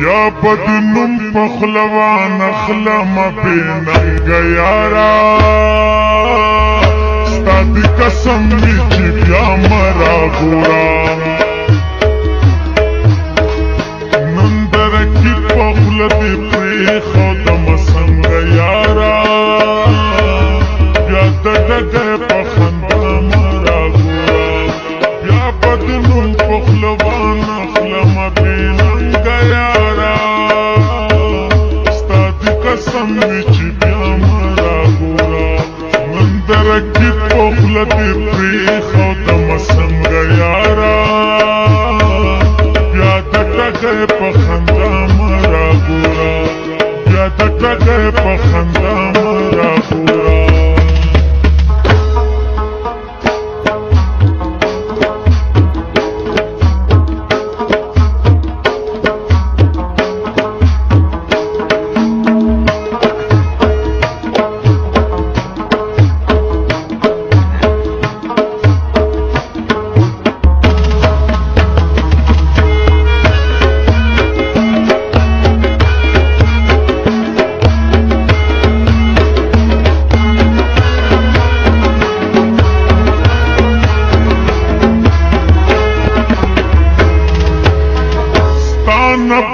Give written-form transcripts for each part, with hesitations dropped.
یا بدنم پخلوان اخلم بیننگ یارا ستا دی قسم می چی بیا مرا گورا نندرکی پخل دی پریخودم سنگ یارا بیا ددگه پخنده مرا گورا بیا بدنم پخلوان اخلم بیننگ یارا ستا دی قسم می چی بیا مرا گورا نندرکی پخل دی پریخودم سنگ یارا بیا ددگه پخنده مرا گورا بیا ددگه پخنده مرا گورا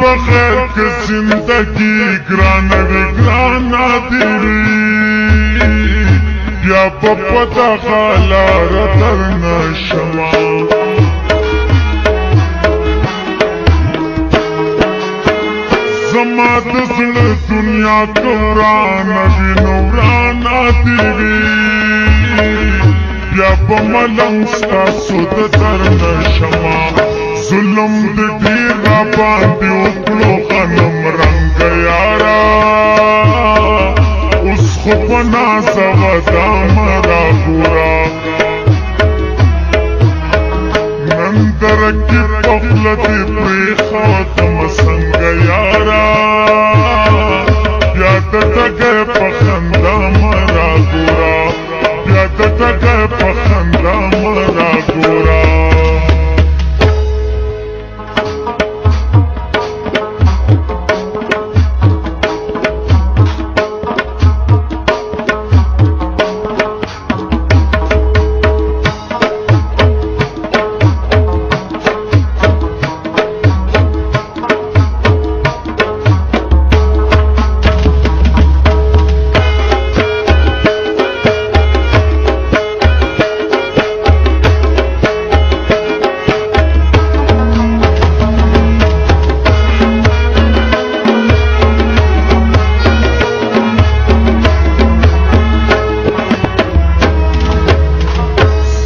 بغیر که زندگی گرانه وی گرانا دیوی بیا بپدا غلار در نشما زما دزل دنیا کورانا وی نورانا دیوی بیا بملنگ ستاسو در نشما ظلم دی ډیر را باندې وکړو غنم رنګ یارا اوس خو په نازغه دا مرا ګورا نن درکې پخله دې پرېښودم څنګه یارا بیا ددګې په خندا مرا ګورا بیا ددګې په خندا مرا ګورا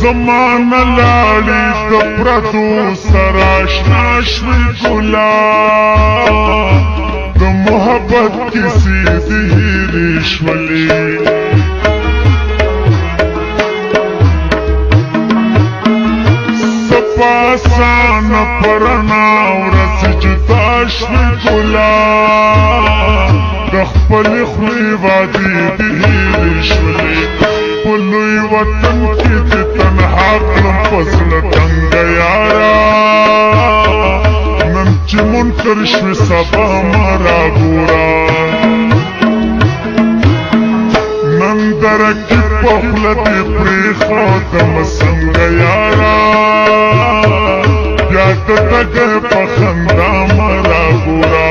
زمان لاړې د پردو سره اشنا شوې ګلا د محبت کیسې دې هېرې شولې سپا آسانه په رڼا ورځ جدا شوې ګلا د خپلې خولې وعدې دې هېرې شولې په لوی وطن کې دې تنها کړم په زړه تنګه یارا نن چې منکر شوې سبا ما راګورا نن درکې په خوله دې پرېښودم څنګه یارا بیا ددګې په خندا ما راګورا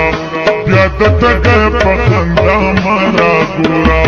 بیا ددګې په خندا ما راګورا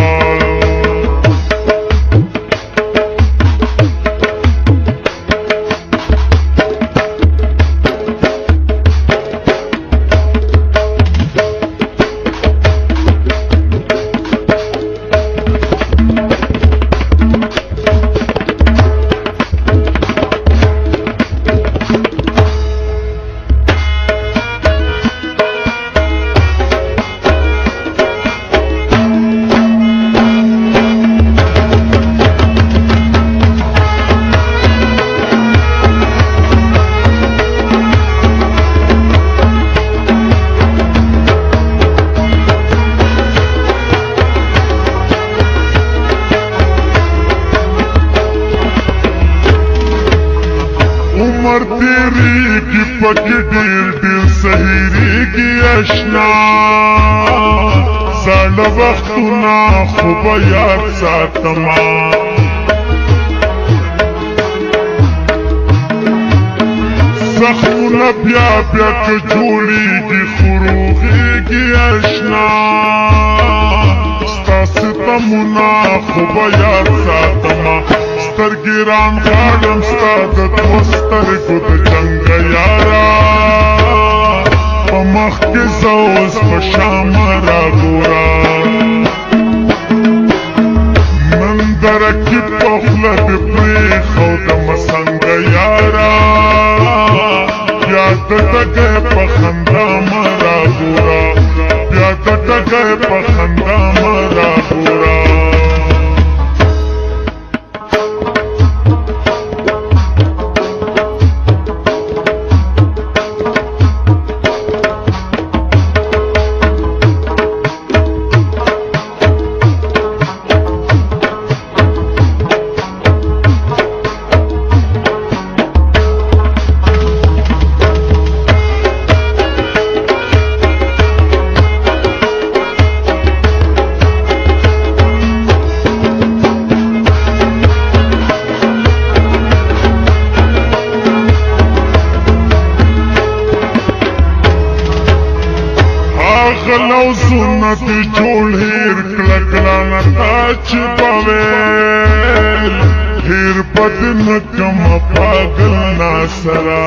عمر تیری کی پکی ډیر ډیر سهیریږي اشنا زړه وختونه خو به یاد ساتما زخمونه بیا بیا که جوړیږي خروغیږي اشنا ستا ستمونه خو به یاد ساتما سترګې رانغاړم ستا د دوه سترګو د جنګه یاره په مخ کې زه اوس په شامه راګوره نندره کې په خوله دې پرېښودمه څنګه یاره بیا د ټګۍ په خندا مه راګوره بیا د ټګۍ په خندا مه راګوره غلوزونه دې جوړ هېر کړه ګرانه تا چې به ویل هېر به دې نه کړمه پاګل ناسره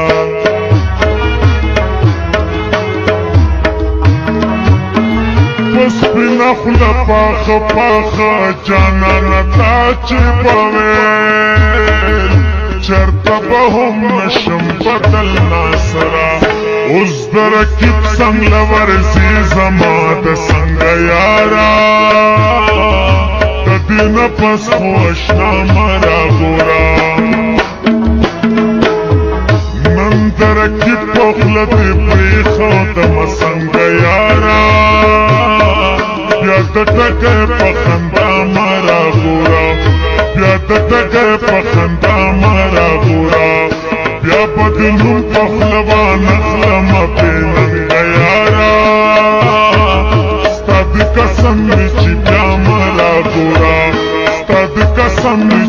په سپینه خوله پاخه پاخه جانانه تا چې به ویل چېرته به هم نشم بدل ناسره اوس د رقیب څنګ له ورځي زما د څنګه یاره د دې نه پس خو اشنا مه راګوره نن د رقیب په خوله دې پرېښودمه څنګه یاره بیا د ټګۍ په خندا مه راګوره بیا د ټګۍ په خندا مه راګوره بیا به د نوم په خوله وانخلمه بې ننګه یاره ستا د قسم مې چې بیا مه راګوره ستا د قسم مې